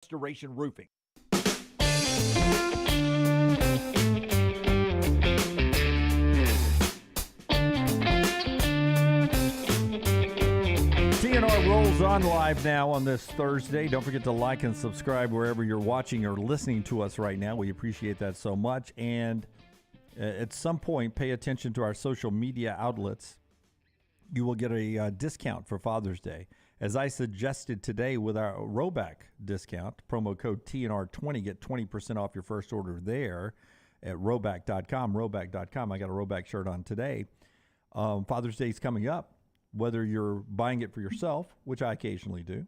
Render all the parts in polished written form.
Restoration Roofing. TNR rolls on live now on this Thursday. Don't forget to like and subscribe wherever you're watching or listening to us right now. We appreciate that so much. And at some point, pay attention to our social media outlets. You will get a discount for Father's Day. As I suggested today with our Roback discount, promo code TNR20, get 20% off your first order there at roback.com, roback.com. I got a Roback shirt on today. Father's Day is coming up. Whether you're buying it for yourself, which I occasionally do,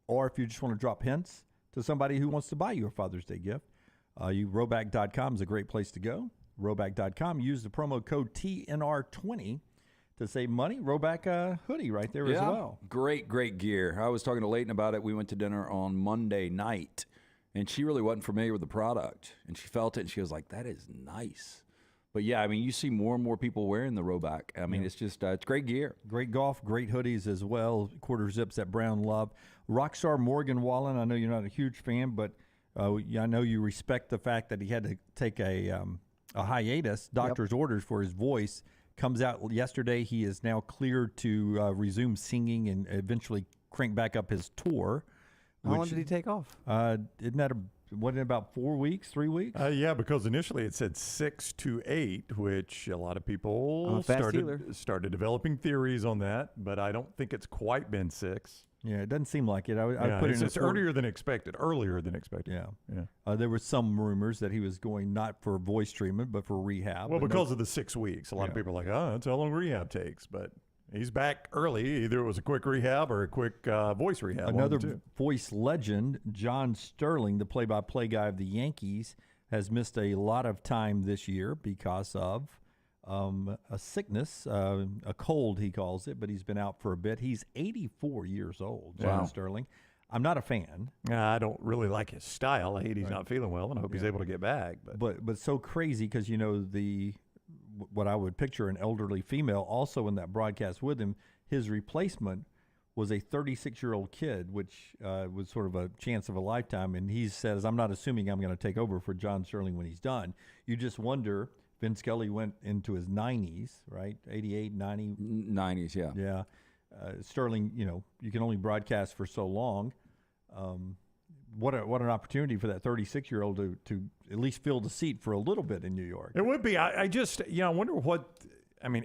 or if you just want to drop hints to somebody who wants to buy you a Father's Day gift, roback.com is a great place to go. Roback.com. Use the promo code TNR20 to save money. Roback hoodie right there as well. Great gear. I was talking to Leighton about it. We went to dinner on Monday night, and she really wasn't familiar with the product. And she felt it, and she was like, that is nice. But, yeah, I mean, you see more and more people wearing the Roback. I mean, it's just it's great gear. Great golf, great hoodies as well, quarter zips that Brown love. Rockstar Morgan Wallen, I know you're not a huge fan, but I know you respect the fact that he had to take a hiatus, doctor's orders for his voice. Comes out yesterday. He is now cleared to resume singing and eventually crank back up his tour. How long did he take off? Isn't that wasn't it about 4 weeks, 3 weeks? Yeah, because initially it said 6 to 8, which a lot of people started developing theories on that, but I don't think it's quite been 6. Yeah, it doesn't seem like it. I put it's earlier than expected. Yeah. There were some rumors that he was going not for voice treatment, but for rehab. Well, because of the 6 weeks. A lot of people are like, oh, that's how long rehab takes. But he's back early. Either it was a quick rehab or a quick voice rehab. Another voice legend, John Sterling, the play-by-play guy of the Yankees, has missed a lot of time this year because of a sickness, a cold he calls it, but he's been out for a bit. He's 84 years old, John Sterling. I'm not a fan. I don't really like his style. I hate he's not feeling well, and I hope he's able to get back. But so crazy because, you know, what I would picture an elderly female also in that broadcast with him, his replacement was a 36-year-old kid, which was sort of a chance of a lifetime. And he says, I'm not assuming I'm going to take over for John Sterling when he's done. You just wonder. Vin Scully went into his 90s, right? 88, 90? 90s, yeah. Yeah. Sterling, you know, you can only broadcast for so long. What an opportunity for that 36-year-old to at least fill the seat for a little bit in New York. It would be. I just, I wonder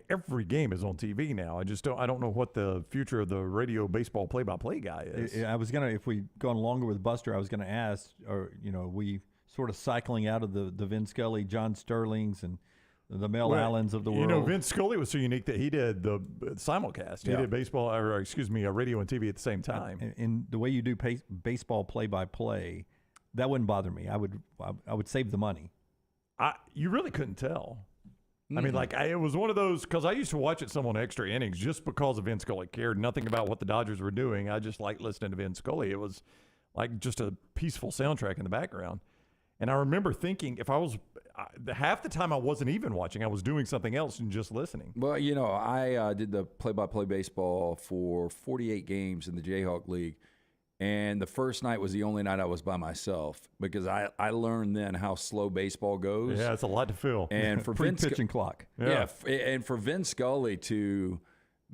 every game is on TV now. I don't know what the future of the radio baseball play-by-play guy is. I was going to, if we'd gone longer with Buster, I was going to ask, or, we sort of cycling out of the Vin Scully, John Sterlings, and the Mel Allens of the world. Vin Scully was so unique that he did the simulcast. He did baseball, radio and TV at the same time. And the way you do baseball play-by-play, that wouldn't bother me. I would save the money. You really couldn't tell. I mean, it was one of those, because I used to watch it some on extra innings just because of Vin Scully. Cared nothing about what the Dodgers were doing. I just liked listening to Vin Scully. It was like just a peaceful soundtrack in the background. And I remember thinking, if I was half the time I wasn't even watching, I was doing something else and just listening. Well, I did the play-by-play baseball for 48 games in the Jayhawk League, and the first night was the only night I was by myself because I learned then how slow baseball goes. Yeah, it's a lot to fill. And for pitching clock. And for Vin Scully to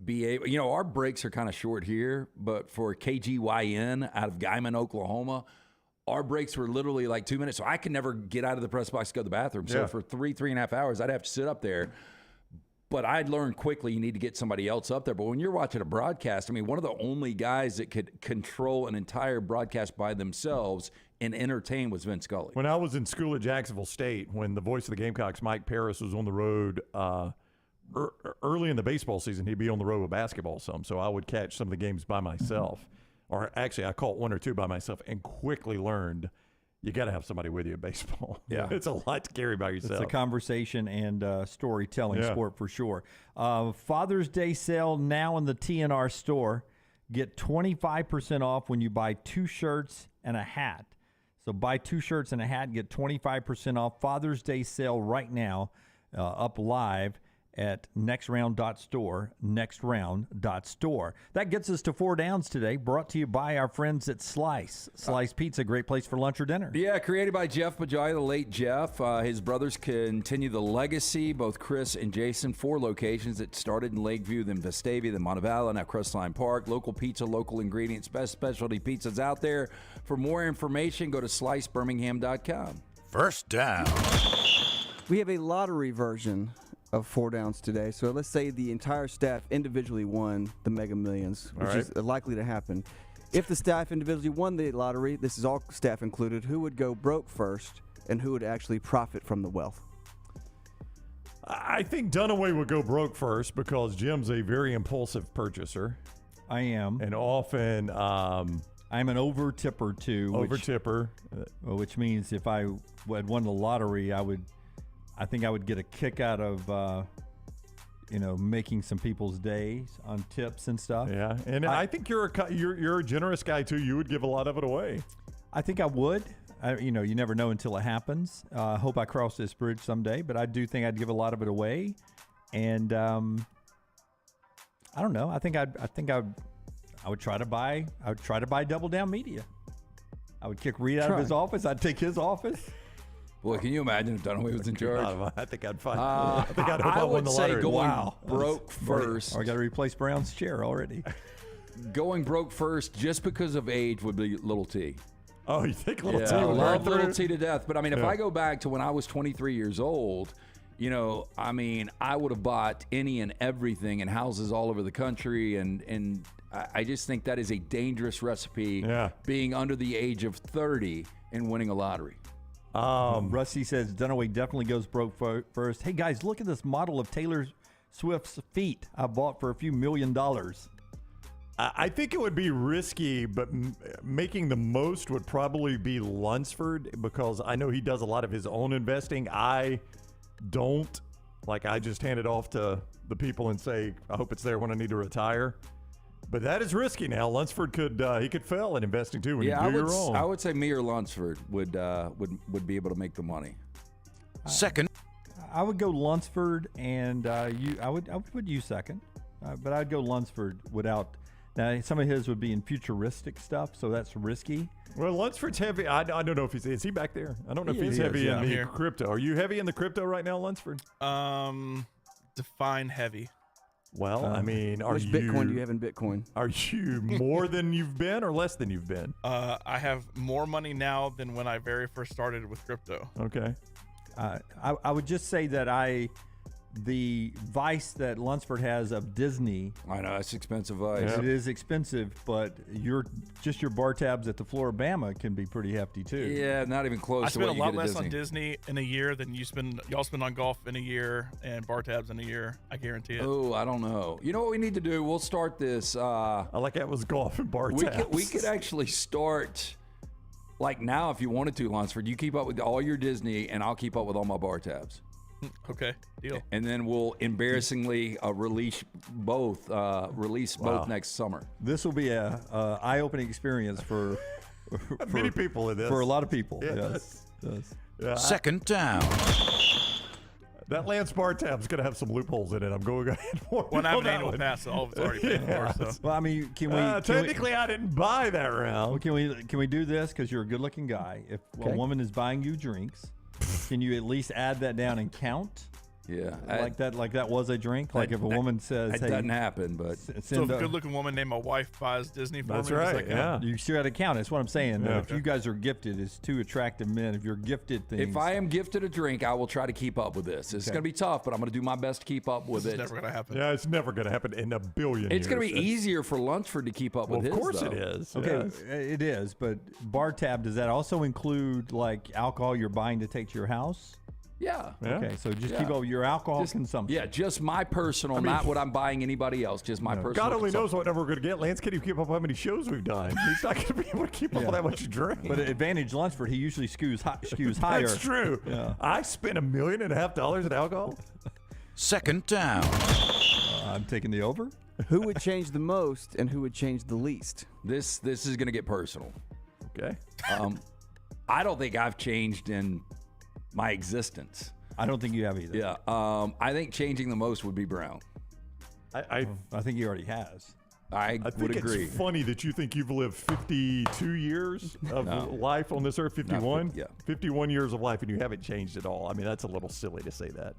be able, our breaks are kind of short here, but for KGYN out of Guyman, Oklahoma, our breaks were literally like 2 minutes, so I could never get out of the press box to go to the bathroom. So for 3.5 hours, I'd have to sit up there. But I'd learned quickly you need to get somebody else up there. But when you're watching a broadcast, one of the only guys that could control an entire broadcast by themselves and entertain was Vin Scully. When I was in school at Jacksonville State, when the voice of the Gamecocks, Mike Paris, was on the road early in the baseball season, he'd be on the road with basketball some. So I would catch some of the games by myself. Or actually, I caught 1 or 2 by myself and quickly learned you got to have somebody with you in baseball. Yeah. It's a lot to carry by yourself. It's a conversation and storytelling sport for sure. Father's Day sale now in the TNR store. Get 25% off when you buy 2 shirts and a hat. So buy 2 shirts and a hat, get 25% off. Father's Day sale right now, up live at nextround.store, nextround.store. That gets us to 4 Downs today, brought to you by our friends at Slice. Slice Pizza, great place for lunch or dinner. Yeah, created by Jeff Bajai, the late Jeff. His brothers continue the legacy, both Chris and Jason, 4 locations. It started in Lakeview, then Vestavia, then Montevallo, now Crestline Park. Local pizza, local ingredients, best specialty pizzas out there. For more information, go to slicebirmingham.com. First down. We have a lottery version of 4 Downs today. So let's say the entire staff individually won the Mega Millions, which is likely to happen. If the staff individually won the lottery, this is all staff included, who would go broke first and who would actually profit from the wealth? I think Dunaway would go broke first because Jim's a very impulsive purchaser. I am. And often I'm an over-tipper, too. Over-tipper. Which means if I had won the lottery, I think I would get a kick out of, making some people's days on tips and stuff. Yeah, and I think you're a generous guy too. You would give a lot of it away. I think I would. You never know until it happens. I hope I cross this bridge someday, but I do think I'd give a lot of it away. And I don't know. I would try to buy. I would try to buy Double Down Media. I would kick Reed out of his office. I'd take his office. Boy, can you imagine if Dunaway was in charge? I think I'd find. I think I'd hope I won would the say lottery. going broke first. I got to replace Brown's chair already. Going broke first just because of age would be little T. Oh, you think little T? I would love burn little through? T to death. But I mean, if I go back to when I was 23 years old, I would have bought any and everything and houses all over the country. And I just think that is a dangerous recipe, being under the age of 30 and winning a lottery. Rusty says Dunaway definitely goes broke first. Hey, guys, look at this model of Taylor Swift's feet I bought for a few $1 million. I think it would be risky, but making the most would probably be Lunsford because I know he does a lot of his own investing. I don't. I just hand it off to the people and say, I hope it's there when I need to retire. But that is risky now. Lunsford could fail in investing too when you do your own. I would say me or Lunsford would be able to make the money. Second. I would go Lunsford, and I would put you second, but I'd go Lunsford without. Now some of his would be in futuristic stuff, so that's risky. Well, Lunsford's heavy. I don't know if is he back there? I don't know if he's heavy in the crypto. Are you heavy in the crypto right now, Lunsford? Define heavy. Well, I mean, How much Bitcoin do you have in Bitcoin? Are you more than you've been or less than you've been? I have more money now than when I very first started with crypto. Okay. I would just say that the vice that Lunsford has of Disney. I know it's expensive vice. It is expensive, but your bar tabs at the Floribama can be pretty hefty too. Yeah, not even close. I to spend what a you lot get at less on Disney. Disney in a year than y'all spend on golf in a year and bar tabs in a year. I guarantee it. Oh, I don't know. You know what we need to do? We'll start this. I like that was golf and bar tabs. We could actually start. Now, if you wanted to, Lunsford, you keep up with all your Disney, and I'll keep up with all my bar tabs. Okay, deal. And then we'll embarrassingly release both next summer. This will be a eye-opening experience for many people in this. For a lot of people. Yes. Yeah, Second down. That Lance bar tab's going to have some loopholes in it. I'm going ahead and warn When I have an that annual one. pass, all of it's already paid for. So. Well, I mean, can we technically I didn't buy that round. Well, can we do this? Because you're a good-looking guy. If a woman is buying you drinks, can you at least add that down and count? Yeah, like that was a drink. Like if a woman says, it "Hey, Uh, doesn't happen," but so if a good-looking woman named my wife buys Disney for That's me, does right. that count? Yeah. you still got to count." That's what I'm saying. Yeah. If you guys are gifted as two attractive men, if you're gifted things, if I am gifted a drink, I will try to keep up with this. It's going to be tough, but I'm going to do my best to keep up with This it. is never going to happen. Yeah, it's never going to happen in a billion years. It's going to be easier for Lunsford to keep up Well, with of his. course though. it is. okay, Yes. it is. But bar tab, does that also include like alcohol you're buying to take to your house? Yeah. Yeah. Okay, so just Yeah. keep up with your alcohol Just- consumption. Yeah, just my personal, not what I'm buying anybody else. Just my personal. God only consumption. knows what number we're going to get. Lance can't even keep up how many shows we've done. He's not going to be able to keep up with that much drink. But at Advantage Lunsford, he usually skews higher. That's true. Yeah. I spent $1.5 million in alcohol. Second down. I'm taking the over. Who would change the most and who would change the least? This is going to get personal. Okay. I don't think I've changed in my existence. I don't think you have either. Yeah. I think changing the most would be Brown. I think he already has. I think would agree. It's funny that you think you've lived 52 years of life on this earth. 51? Yeah. 51 years of life, and you haven't changed at all. I mean, that's a little silly to say that.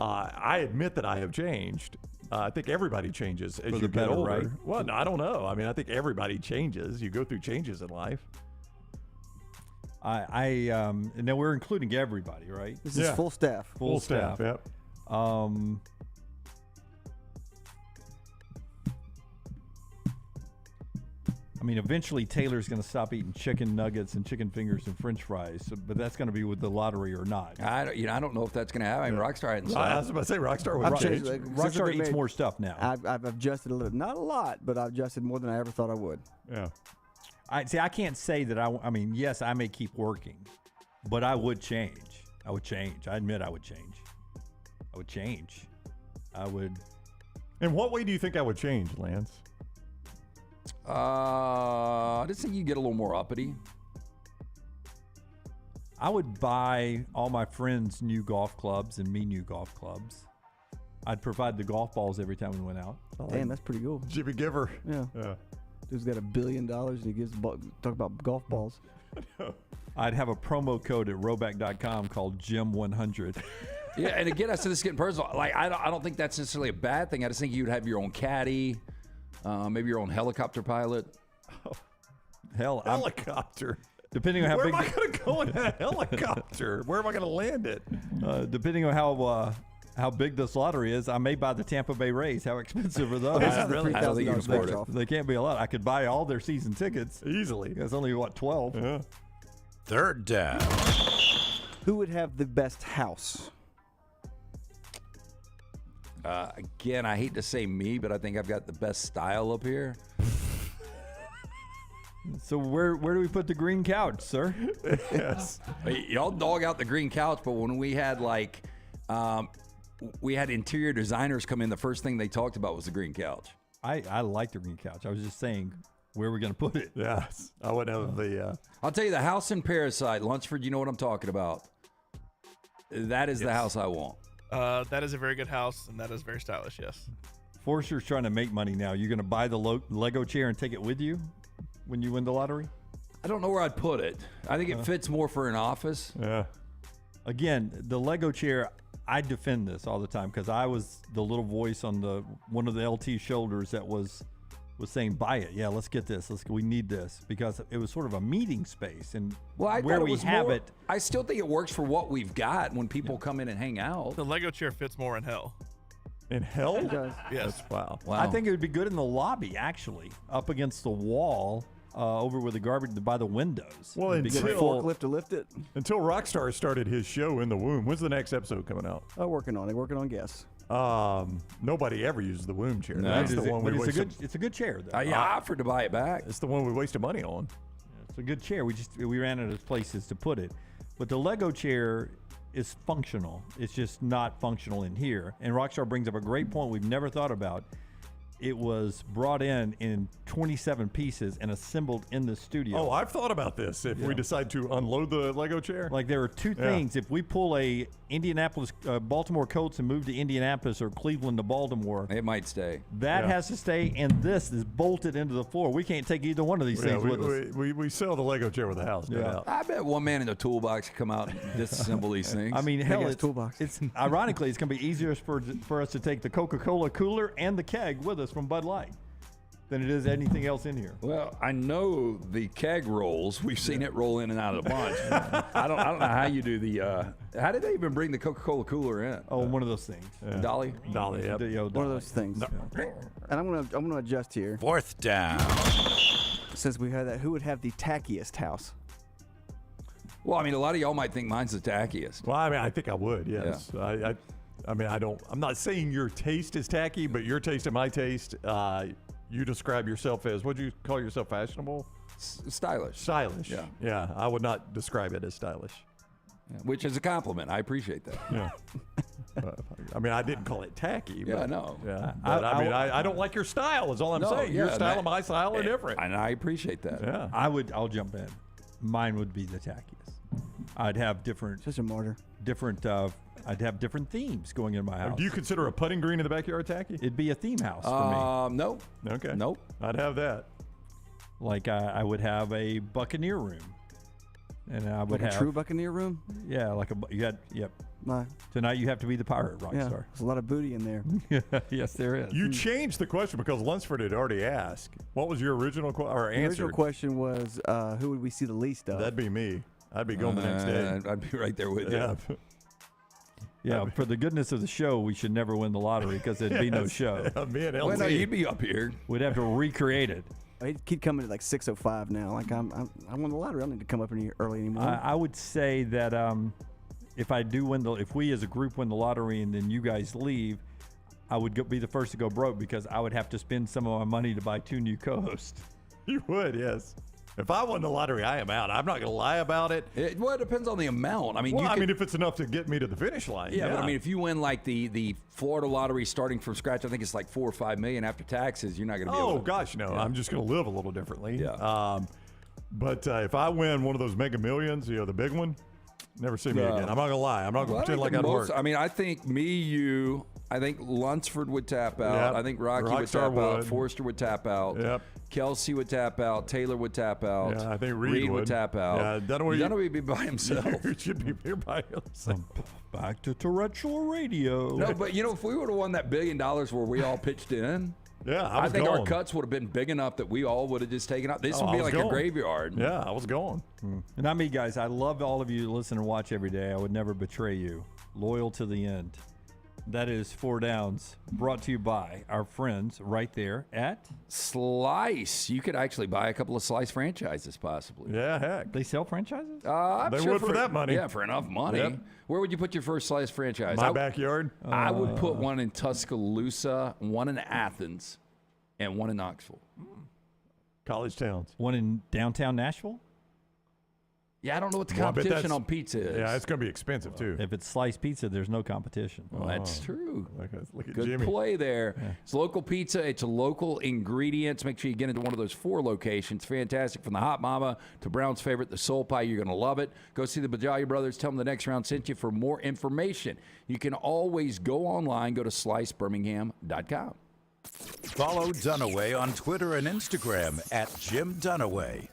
I admit that I have changed. I think everybody changes as For you the get better, older. right? Well, no, I don't know. I mean, I think everybody changes. You go through changes in life. Now we're including everybody, right? This is full staff. Full staff. Yep. I mean, eventually Taylor's going to stop eating chicken nuggets and chicken fingers and French fries, but that's going to be with the lottery or not. I don't know if that's going to happen. I mean, Rockstar hadn't I was stopped. about to say Rockstar would I've change. changed, Rockstar eats more stuff now. I've adjusted a little, not a lot, but I've adjusted more than I ever thought I would. Yeah. I can't say that I mean, yes, I may keep working, but I would change. I admit I would change. I would. In what way do you think I would change, Lance? I just think you get a little more uppity. I would buy all my friends new golf clubs and me new golf clubs. I'd provide the golf balls every time we went out. Damn, that's pretty cool. Jimmy Giver. Yeah. Dude's got $1 billion and he gives talk about golf balls. I'd have a promo code at roback.com called Jim100. Yeah, and again, I said this is getting personal. Like, I don't think that's necessarily a bad thing. I just think you'd have your own caddy, maybe your own helicopter pilot. Hell, Helicopter. Depending on how Where big. am I going to go in a helicopter? Where am I going to land it? Depending on how big this lottery is, I may buy the Tampa Bay Rays. How expensive are those? I don't think you can afford it. They can't be a lot. I could buy all their season tickets. Easily. It's only, 12? Yeah. Third down. Who would have the best house? Again, I hate to say me, but I think I've got the best style up here. So where do we put the green couch, sir? Yes. Y'all dog out the green couch, but when we had we had interior designers come in, the first thing they talked about was the green couch. I like the green couch. I was just saying where we're going to put it. Yes. I would have the. I'll tell you, the house in Parasite, Lunsford, you know what I'm talking about. That is the house I want. That is a very good house, and that is very stylish, yes. Forster's trying to make money now. You're going to buy the Lego chair and take it with you when you win the lottery? I don't know where I'd put it. I think it fits more for an office. Yeah. Again, the Lego chair, I defend this all the time because I was the little voice on one of the LT shoulders that was saying, buy it. Yeah, let's get this. We need this, because it was sort of a meeting space. And where we have it. I still think it works for what we've got when people come in and hang out. The Lego chair fits more in hell. In hell? It does. Yes. Wow. I think it would be good in the lobby, actually, up against the wall, over with the garbage by the windows. Well, It'd be Get a great. forklift to lift it. Until Rockstar started his show in the womb. When's the next episode coming out? Oh, working on guests. Nobody ever uses the womb chair. No. That's But the one we wasted. it's a good chair, though. I offered to buy it back. It's the one we wasted money on. It's a good chair. We ran out of places to put it. But the Lego chair is functional. It's just not functional in here. And Rockstar brings up a great point we've never thought about. It was brought in 27 pieces and assembled in the studio. Oh, I've thought about this. If we decide to unload the Lego chair, Like there are two things. If we pull a Baltimore Colts and move to Indianapolis or Cleveland to Baltimore, It might stay. that has to stay, and this is bolted into the floor. We can't take either one of these things with us. we sell the Lego chair with the house. No Yeah. doubt. I bet one man in the toolbox could come out and disassemble these things. I mean, hell, ass it's, toolbox. it's ironically, it's going to be easier for us to take the Coca-Cola cooler and the keg with us from Bud Light than it is anything else in here. well, I know the keg rolls. We've seen it roll in and out of the bunch. I don't know how you do the. How did they even bring the Coca-Cola cooler in? Oh, one of those things. Dolly. Dolly, yep. The, One of those things. And I'm gonna adjust here. Fourth down. Since we had that, who would have the tackiest house? Well, I mean, a lot of y'all might think mine's the tackiest. Well, I mean, I think I would. Yes. I mean, I'm not saying your taste is tacky, but your taste and my taste. You describe yourself as, what'd you call yourself, fashionable? Stylish. Stylish. Yeah. Yeah. I would not describe it as stylish. Which is a compliment. I appreciate that. Yeah. I mean, I didn't call it tacky. Yeah, but, I know. Yeah. But I don't like your style. Is all I'm saying. Your style and my style are different. And I appreciate that. Yeah. I'll jump in. Mine would be the tackiest. I'd have different. Such a martyr. different. I'd have different themes going in my house. Do you consider a putting green in the backyard tacky? It'd be a theme house for me. No. Okay. Nope. I'd have that. Like I would have a Buccaneer room, and I would Like have a true Buccaneer room? Yeah, like you had. Yep. No. Tonight you have to be the pirate, Yeah, Rockstar. there's a lot of booty in there. Yes, there is. You changed the question because Lunsford had already asked. What was your original or The answer? original question was, who would we see the least of? That'd be me. I'd be going the next day. I'd be right there with Yeah. you. Yeah, for the goodness of the show, we should never win the lottery because there'd be no show. Me and Well, no, LZ. you'd be up here. We'd have to recreate it. He'd keep coming at like 6:05 now. Like I won the lottery. I don't need to come up any early anymore. I would say that if I do win if we as a group win the lottery and then you guys leave, I would be the first to go broke because I would have to spend some of my money to buy 2 new co-hosts. You would, yes. If I won the lottery, I am out. I'm not going to lie about it. It depends on the amount. I mean, Well, you I could- mean, if it's enough to get me to the finish line. Yeah, but I mean, if you win like the Florida lottery starting from scratch, I think it's like $4 or $5 million after taxes. You're not going to be able to. gosh, no. Yeah. I'm just going to live a little differently. Yeah. But if I win one of those Mega Millions, the big one, never see me again. I'm not going to lie. I'm not going to pretend like I'd work. I mean, I think you. I think Lunsford would tap out. Yep. I think Rocky would Rockstar tap out. would. Forrester would tap out. Yep. Kelsey would tap out. Taylor would tap out. Yeah, I think Reed would would. tap out. Yeah, Dunaway would be by himself. You should be here by yourself. Back to terrestrial radio. No, but if we would have won that $1 billion where we all pitched in, Yeah, I was think going. our cuts would have been big enough that we all would have just taken out. This Oh, would I be was like going. a graveyard. Yeah, I was going. And I mean, guys, I love all of you who listen and watch every day. I would never betray you. Loyal to the end. That is 4 Downs, brought to you by our friends right there at. Slice. You could actually buy a couple of Slice franchises, possibly. Yeah, heck. They sell franchises? I'm They sure would for that money. Yeah, for enough money. Yep. Where would you put your first Slice franchise? My backyard. I would put one in Tuscaloosa, one in Athens, and one in Knoxville. College towns. One in downtown Nashville? Yeah, I don't know what the Well, I bet competition that's- on pizza is. Yeah, it's going to be expensive, too. If it's sliced pizza, there's no competition. Well, that's true. Look at Good Jimmy. play there. It's local pizza. It's local ingredients. Make sure you get into one of those 4 locations. Fantastic. From the Hot Mama to Brown's favorite, the Soul Pie. You're going to love it. Go see the Bajalia Brothers. Tell them the next round sent you for more information. You can always go online. Go to slicebirmingham.com. Follow Dunaway on Twitter and Instagram at Jim Dunaway.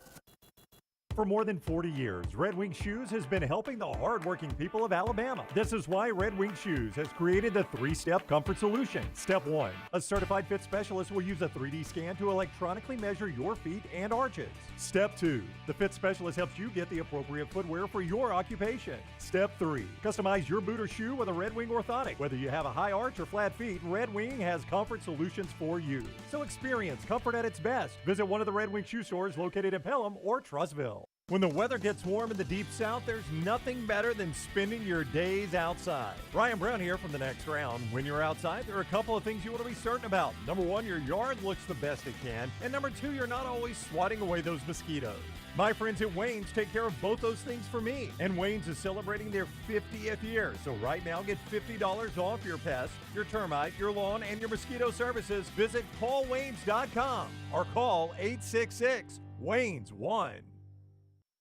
For more than 40 years, Red Wing Shoes has been helping the hardworking people of Alabama. This is why Red Wing Shoes has created the 3-step comfort solution. Step 1, a certified fit specialist will use a 3D scan to electronically measure your feet and arches. Step 2, the fit specialist helps you get the appropriate footwear for your occupation. Step 3, customize your boot or shoe with a Red Wing orthotic. Whether you have a high arch or flat feet, Red Wing has comfort solutions for you. So experience comfort at its best. Visit one of the Red Wing shoe stores located in Pelham or Trussville. When the weather gets warm in the Deep South, there's nothing better than spending your days outside. Ryan Brown here from The Next Round. When you're outside, there are a couple of things you want to be certain about. Number 1, your yard looks the best it can. And number 2, you're not always swatting away those mosquitoes. My friends at Wayne's take care of both those things for me. And Wayne's is celebrating their 50th year. So right now, get $50 off your pest, your termite, your lawn, and your mosquito services. Visit callwaynes.com or call 866-WAYNES-1.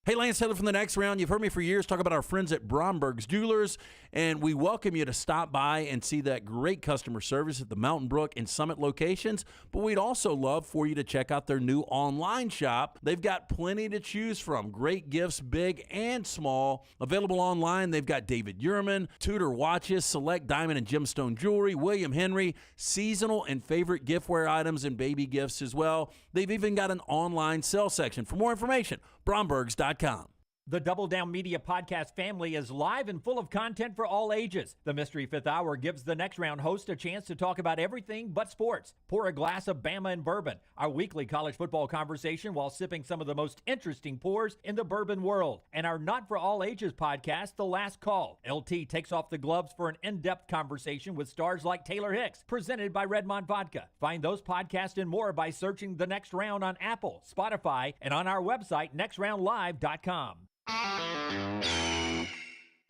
Hey, Lance Taylor from The Next Round. You've heard me for years talk about our friends at Bromberg's Jewelers, and we welcome you to stop by and see that great customer service at the Mountain Brook and Summit locations. But we'd also love for you to check out their new online shop. They've got plenty to choose from. Great gifts, big and small. Available online, they've got David Yurman, Tudor watches, select diamond and gemstone jewelry, William Henry, seasonal and favorite giftware items and baby gifts as well. They've even got an online sale section. For more information, brombergs.com. The Double Down Media podcast family is live and full of content for all ages. The Mystery Fifth Hour gives the Next Round host a chance to talk about everything but sports. Pour a glass of Bama and bourbon, our weekly college football conversation while sipping some of the most interesting pours in the bourbon world. And our Not For All Ages podcast, The Last Call. LT takes off the gloves for an in-depth conversation with stars like Taylor Hicks, presented by Redmond Vodka. Find those podcasts and more by searching The Next Round on Apple, Spotify, and on our website, nextroundlive.com.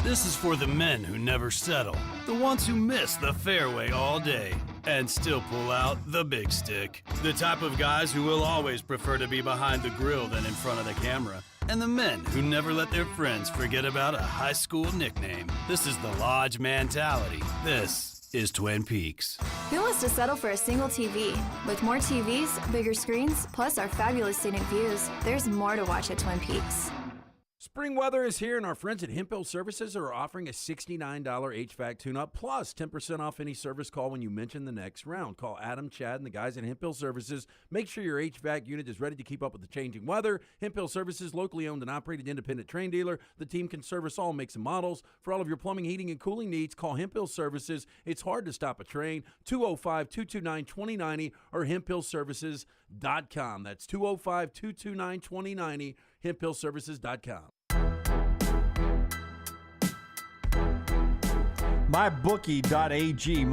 This is for the men who never settle, the ones who miss the fairway all day and still pull out the big stick, the type of guys who will always prefer to be behind the grill than in front of the camera. and the men who never let their friends forget about a high school nickname. This is the Lodge mentality. This is Twin Peaks. Who wants to settle for a single TV? With more TVs, bigger screens, plus our fabulous scenic views, there's more to watch at Twin Peaks. Spring weather is here, and our friends at Hemp Hill Services are offering a $69 HVAC tune-up plus 10% off any service call when you mention the next round. Call Adam, Chad, and the guys at Hemp Hill Services. Make sure your HVAC unit is ready to keep up with the changing weather. Hemp Hill Services, locally owned and operated independent train dealer. The team can service all makes and models. For all of your plumbing, heating, and cooling needs, call Hemp Hill Services. It's hard to stop a train. 205-229-2090 or hemphillservices.com. That's 205-229-2090, hemphillservices.com. MyBookie.ag,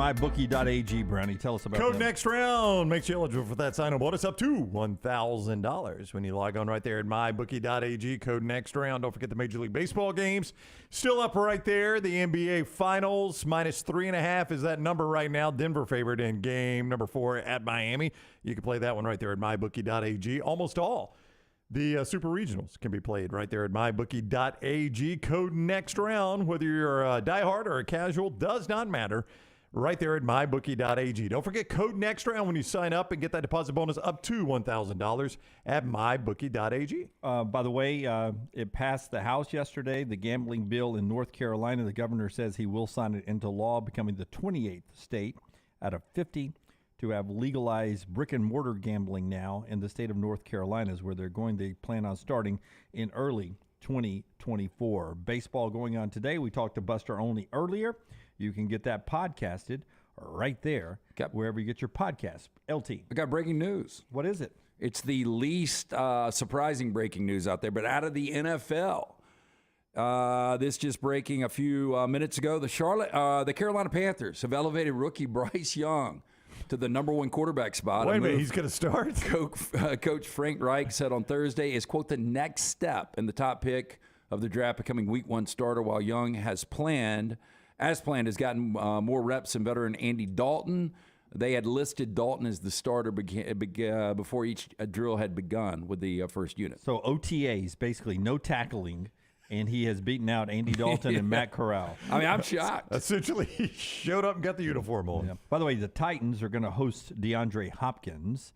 Brownie. Tell us about Code that. next round makes you eligible for that sign-on bonus up to $1,000 when you log on right there at MyBookie.ag. Code next round. Don't forget the Major League Baseball games. Still up right there. The NBA Finals, -3.5 is that number right now. Denver favored in game number 4 at Miami. You can play that one right there at MyBookie.ag. Almost all the Super Regionals can be played right there at MyBookie.ag. Code next round, whether you're a diehard or a casual, does not matter. Right there at MyBookie.ag. Don't forget code next round when you sign up and get that deposit bonus up to $1,000 at MyBookie.ag. By the way, it passed the House yesterday, the gambling bill in North Carolina. The governor says he will sign it into law, becoming the 28th state out of 50 to have legalized brick-and-mortar gambling now in the state of North Carolina, is where they plan on starting in early 2024. Baseball going on today. We talked to Buster Olney earlier. You can get that podcasted right there, wherever you get your podcast. LT. I got breaking news. What is it? It's the least surprising breaking news out there, but out of the NFL. This just breaking a few minutes ago. The Carolina Panthers have elevated rookie Bryce Young to the number 1 quarterback spot. Wait a minute, he's going to start? Coach Frank Reich said on Thursday is, quote, the next step in the top pick of the draft, becoming week 1 starter, while Young has gotten more reps than veteran Andy Dalton. They had listed Dalton as the starter before each drill had begun with the first unit. So OTAs, basically no tackling, and he has beaten out Andy Dalton and Matt Corral. I mean, I'm shocked. Essentially, he showed up and got the uniform on. Yeah. By the way, the Titans are going to host DeAndre Hopkins,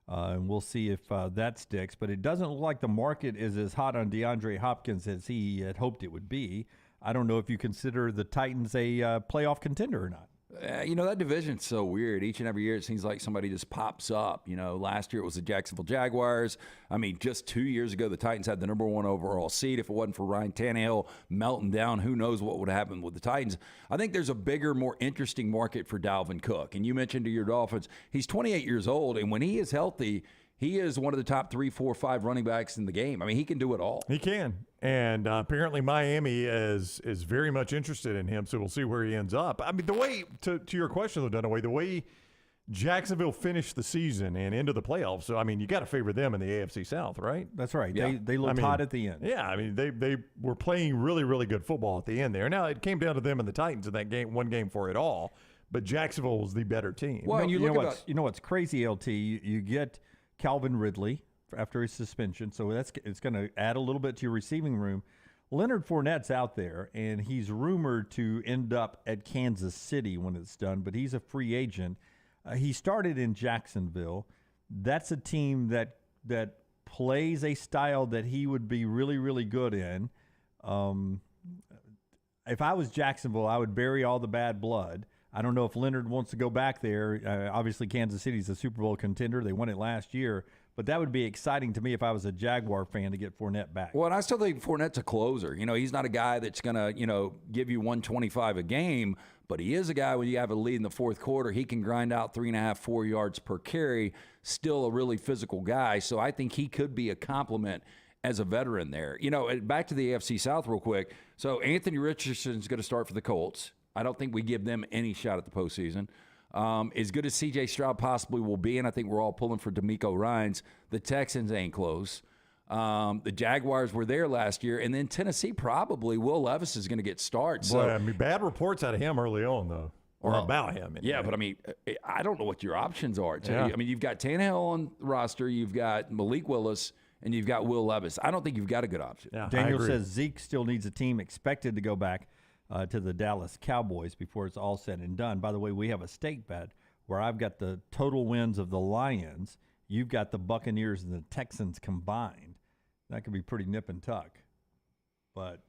and we'll see if that sticks. But it doesn't look like the market is as hot on DeAndre Hopkins as he had hoped it would be. I don't know if you consider the Titans a playoff contender or not. That division's so weird. Each and every year, it seems like somebody just pops up. Last year it was the Jacksonville Jaguars. I mean, just 2 years ago, the Titans had the number 1 overall seed. If it wasn't for Ryan Tannehill melting down, who knows what would happen with the Titans. I think there's a bigger, more interesting market for Dalvin Cook. And you mentioned to your Dolphins, he's 28 years old, and when he is healthy, he is one of the top 3, 4, 5 running backs in the game. I mean, he can do it all. He can. And apparently Miami is very much interested in him, so we'll see where he ends up. I mean, the way, to your question, though, Dunaway, the way Jacksonville finished the season and into the playoffs, so, I mean, you got to favor them in the AFC South, right? That's right. Yeah. They looked hot at the end. Yeah, I mean, they were playing really, really good football at the end there. Now, it came down to them and the Titans in that game, one game for it all, but Jacksonville was the better team. Well, and you know what's crazy, LT? You get Calvin Ridley after his suspension, so it's going to add a little bit to your receiving room. Leonard Fournette's out there, and he's rumored to end up at Kansas City when it's done, but he's a free agent. He started in Jacksonville. That's a team that plays a style that he would be really, really good in. If I was Jacksonville, I would bury all the bad blood. I don't know if Leonard wants to go back there. Obviously, Kansas City's a Super Bowl contender. They won it last year. But that would be exciting to me if I was a Jaguar fan to get Fournette back. Well, and I still think Fournette's a closer. He's not a guy that's going to, give you 125 a game, but he is a guy when you have a lead in the fourth quarter, he can grind out 3.5, 4 yards per carry, still a really physical guy. So I think he could be a compliment as a veteran there. Back to the AFC South real quick. So Anthony Richardson's going to start for the Colts. I don't think we give them any shot at the postseason. As good as C.J. Stroud possibly will be, and I think we're all pulling for D'Amico Ryans, the Texans ain't close. The Jaguars were there last year, and then Tennessee probably, Will Levis is going to get started. So, Boy, I mean, bad reports out of him early on, though, or about him. Yeah, but I mean, I don't know what your options are. Yeah. I mean, you've got Tannehill on the roster, you've got Malik Willis, and you've got Will Levis. I don't think you've got a good option. Yeah, Daniel says Zeke still needs a team expected to go back to the Dallas Cowboys before it's all said and done. By the way, we have a stake bet where I've got the total wins of the Lions. You've got the Buccaneers and the Texans combined. That could be pretty nip and tuck. But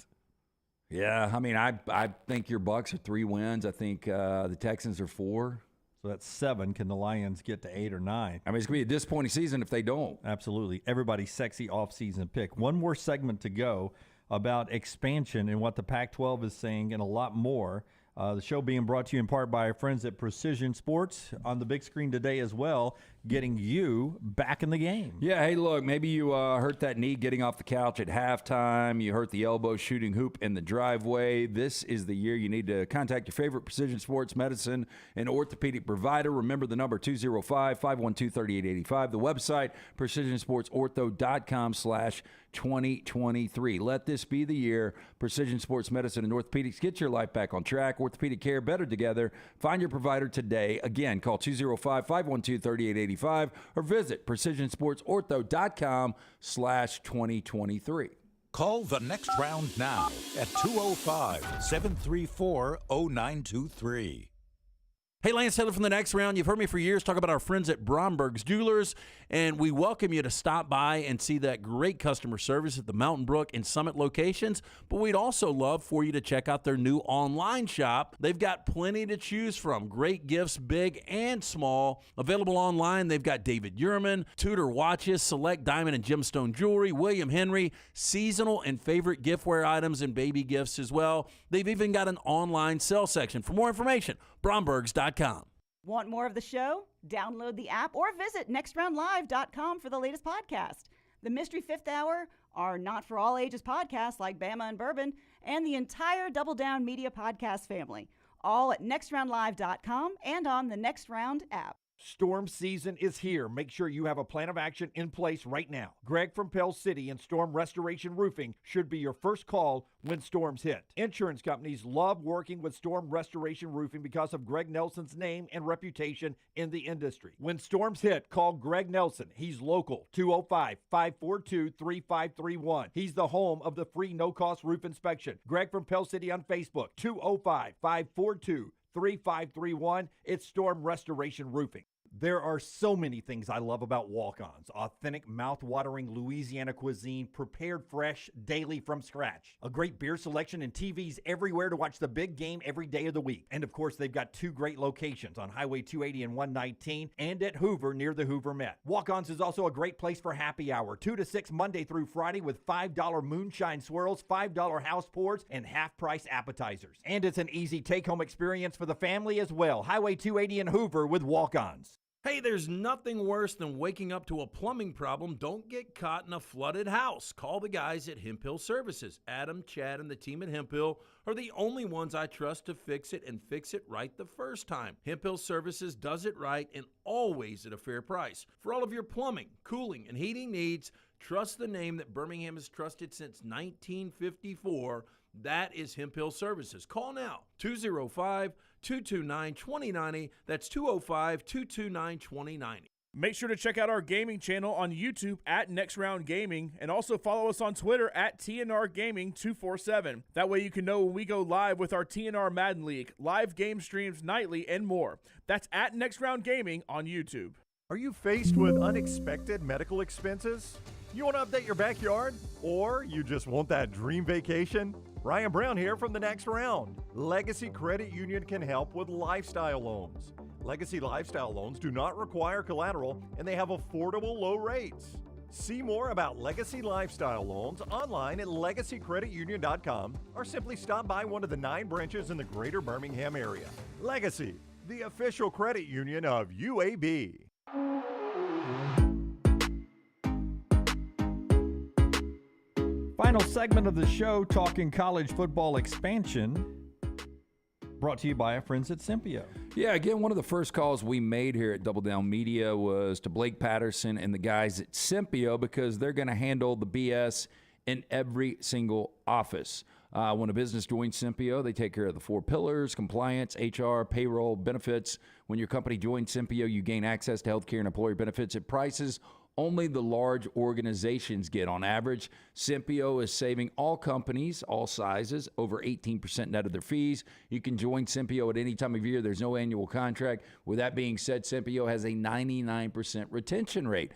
yeah, I mean, I think your Bucs are 3 wins. I think the Texans are 4. So that's 7. Can the Lions get to 8 or 9? I mean, it's going to be a disappointing season if they don't. Absolutely. Everybody's sexy offseason pick. One more segment to go about expansion and what the Pac-12 is saying and a lot more. The show being brought to you in part by our friends at Precision Sports on the big screen today as well, getting you back in the game. Yeah, hey, look, maybe you hurt that knee getting off the couch at halftime. You hurt the elbow shooting hoop in the driveway. This is the year you need to contact your favorite Precision Sports Medicine and orthopedic provider. Remember the number 205-512-3885. The website, precisionsportsortho.com/2023. Let this be the year Precision Sports Medicine and Orthopedics get your life back on track. Orthopedic care better together. Find your provider today. Again, call 205-512-3885 or visit precisionsportsortho.com/2023. Call the next round now at 205-734-0923. Hey, Lance Taylor from the next round. You've heard me for years talk about our friends at Bromberg's Jewelers, and we welcome you to stop by and see that great customer service at the Mountain Brook and Summit locations. But we'd also love for you to check out their new online shop. They've got plenty to choose from. Great gifts, big and small. Available online, they've got David Yurman, Tudor watches, select diamond and gemstone jewelry, William Henry, seasonal and favorite giftware items and baby gifts as well. They've even got an online sale section. For more information, brombergs.com. Want more of the show? Download the app or visit nextroundlive.com for the latest podcast. The Mystery Fifth Hour, our Not For All Ages podcast like Bama and Bourbon, and the entire Double Down Media podcast family. All at nextroundlive.com and on the Next Round app. Storm season is here. Make sure you have a plan of action in place right now. Greg from Pell City and Storm Restoration Roofing should be your first call when storms hit. Insurance companies love working with Storm Restoration Roofing because of Greg Nelson's name and reputation in the industry. When storms hit, call Greg Nelson. He's local, 205-542-3531. He's the home of the free no-cost roof inspection. Greg from Pell City on Facebook, 205-542-3531. It's Storm Restoration Roofing. There are so many things I love about walk-ons. Authentic, mouth-watering Louisiana cuisine, prepared fresh, daily from scratch. A great beer selection and TVs everywhere to watch the big game every day of the week. And of course, they've got 2 great locations on Highway 280 and 119 and at Hoover near the Hoover Met. Walk-ons is also a great place for happy hour, 2 to 6 Monday through Friday with $5 moonshine swirls, $5 house pours, and half-price appetizers. And it's an easy take-home experience for the family as well. Highway 280 and Hoover with walk-ons. Hey, there's nothing worse than waking up to a plumbing problem. Don't get caught in a flooded house. Call the guys at Hemp Hill Services. Adam, Chad, and the team at Hemp Hill are the only ones I trust to fix it and fix it right the first time. Hemp Hill Services does it right and always at a fair price. For all of your plumbing, cooling, and heating needs, trust the name that Birmingham has trusted since 1954. That is Hemp Hill Services. Call now, 205-229-2090. That's 205-229-2090. Make sure to check out our gaming channel on YouTube at Next Round Gaming, and also follow us on Twitter at TNR Gaming 247. That way you can know when we go live with our TNR Madden League, live game streams nightly, and more. That's at Next Round Gaming on YouTube. Are you faced with unexpected medical expenses? You want to update your backyard? Or you just want that dream vacation? Ryan Brown here from the Next Round. Legacy Credit Union can help with lifestyle loans. Legacy Lifestyle Loans do not require collateral and they have affordable low rates. See more about Legacy Lifestyle Loans online at legacycreditunion.com or simply stop by one of the 9 branches in the greater Birmingham area. Legacy, the official credit union of UAB. Final segment of the show, talking college football expansion, brought to you by our friends at Sympio. Yeah, again, one of the first calls we made here at Double Down Media was to Blake Patterson and the guys at Sympio because they're going to handle the BS in every single office. When a business joins Sympio, they take care of the 4 pillars: compliance, HR, payroll, benefits. When your company joins Sympio, you gain access to healthcare and employee benefits at prices only the large organizations get. On average, Simpio is saving all companies, all sizes, over 18% net of their fees. You can join Simpio at any time of year. There's no annual contract. With that being said, Simpio has a 99% retention rate.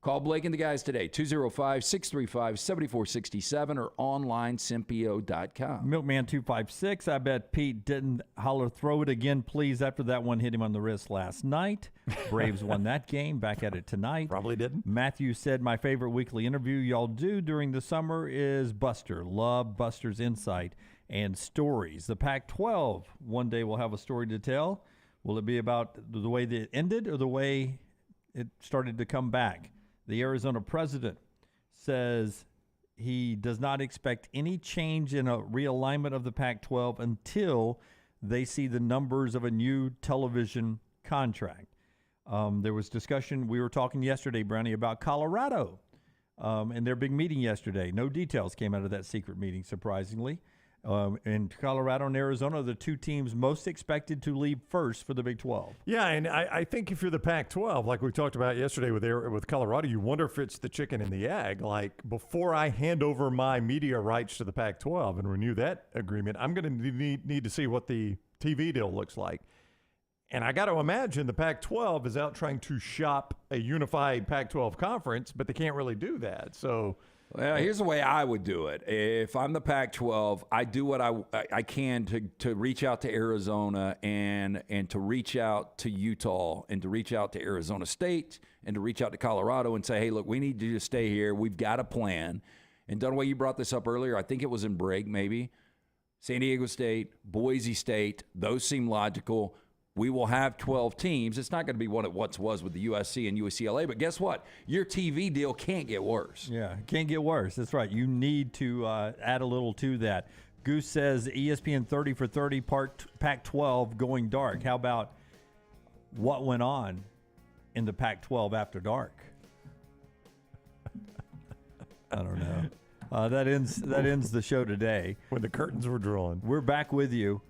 Call Blake and the guys today, 205-635-7467 or online, Simpio.com. Milkman256, I bet Pete didn't holler, throw it again, please, after that one hit him on the wrist last night. Braves won that game, back at it tonight. Probably didn't. Matthew said, my favorite weekly interview y'all do during the summer is Buster. Love Buster's insight and stories. The Pac-12, one day we'll have a story to tell. Will it be about the way that it ended or the way it started to come back? The Arizona president says he does not expect any change in a realignment of the Pac-12 until they see the numbers of a new television contract. There was discussion, we were talking yesterday, Brownie, about Colorado and their big meeting yesterday. No details came out of that secret meeting, surprisingly. And Colorado and Arizona are the two teams most expected to leave first for the Big 12. Yeah, and I think if you're the Pac-12, like we talked about yesterday with Colorado, you wonder if it's the chicken and the egg. Like, before I hand over my media rights to the Pac-12 and renew that agreement, I'm going to need to see what the TV deal looks like. And I got to imagine the Pac-12 is out trying to shop a unified Pac-12 conference, but they can't really do that. So... Well, here's the way I would do it. If I'm the Pac-12, I do what I can to reach out to Arizona and to reach out to Utah and to reach out to Arizona State and to reach out to Colorado and say, hey, look, we need you to stay here. We've got a plan. And Dunaway, you brought this up earlier. I think it was in break maybe. San Diego State, Boise State, those seem logical. We will have 12 teams. It's not going to be what it once was with the USC and UCLA, but guess what? Your TV deal can't get worse. Yeah, it can't get worse. That's right. You need to add a little to that. Goose says ESPN 30 for 30 part Pac-12 going dark. How about what went on in the Pac-12 after dark? I don't know. That ends the show today. When the curtains were drawn. We're back with you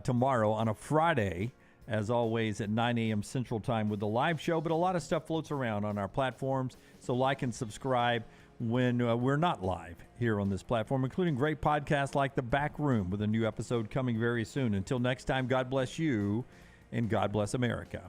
tomorrow on a Friday, as always, at 9 a.m. Central Time with the live show. But a lot of stuff floats around on our platforms, so like and subscribe when we're not live here on this platform, including great podcasts like The Back Room with a new episode coming very soon. Until next time, God bless you and God bless America.